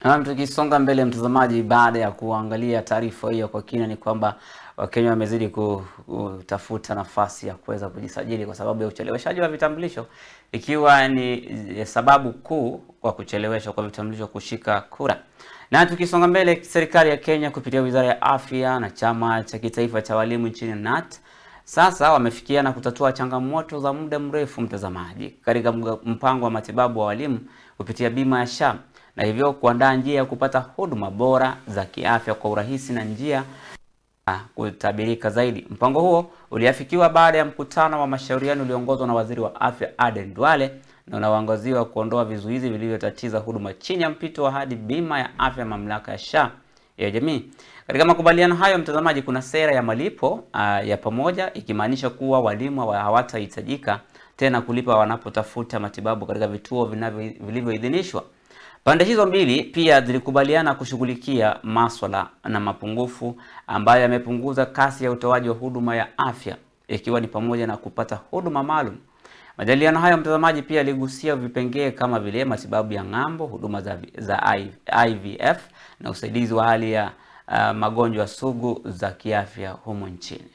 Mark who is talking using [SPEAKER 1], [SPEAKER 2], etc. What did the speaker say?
[SPEAKER 1] Tukisonga mbele mtazamaji, baada ya kuangalia taarifa hiyo kwa kina, ni kwamba Wakenya wamezidi kutafuta nafasi ya kuweza kujisajili kwa sababu ya ucheleweshaji wa vitambulisho, ikiwa ni sababu kuu kwa kucheleweshwa kwa vitambulisho kushika kura. Na tukisonga mbele, serikali ya Kenya kupitia Wizara ya Afya na chama cha kitaifa cha walimu nchini KNUT sasa wamefikia na kutatua changamoto za muda mrefu mtazamaji, katika mpango wa matibabu wa walimu kupitia bima ya SHA, na hivyo kuandaa njia ya kupata huduma bora za kiafya kwa urahisi na njia kutabirika zaidi. Mpango huo uliafikiwa baada ya mkutano wa mashauriano ulioongozwa na Waziri wa Afya Aden Duale na unaoangaziwa kuondoa vizuizi vilivyotatiza huduma chini ya mpito wa hadi bima ya afya mamlaka ya SHA ya jamii. Katika makubaliano hayo mtazamaji, kuna sera ya malipo ya pamoja, ikimaanisha kuwa walimu hawatahitajika tena kulipa wanapotafuta matibabu katika vituo vilivyoidhinishwa. Pande hizo mbili pia zilikubaliana kushughulikia masuala na mapungufu ambayo yamepunguza kasi ya utoaji wa huduma ya afya, ikiwa ni pamoja na kupata huduma maalum. Majadiliano hayo mtazamaji pia yaligusia vipengee kama vile matibabu ya ng'ambo, huduma za IVF na usaidizi wa hali ya magonjwa sugu za kiafya humo nchini.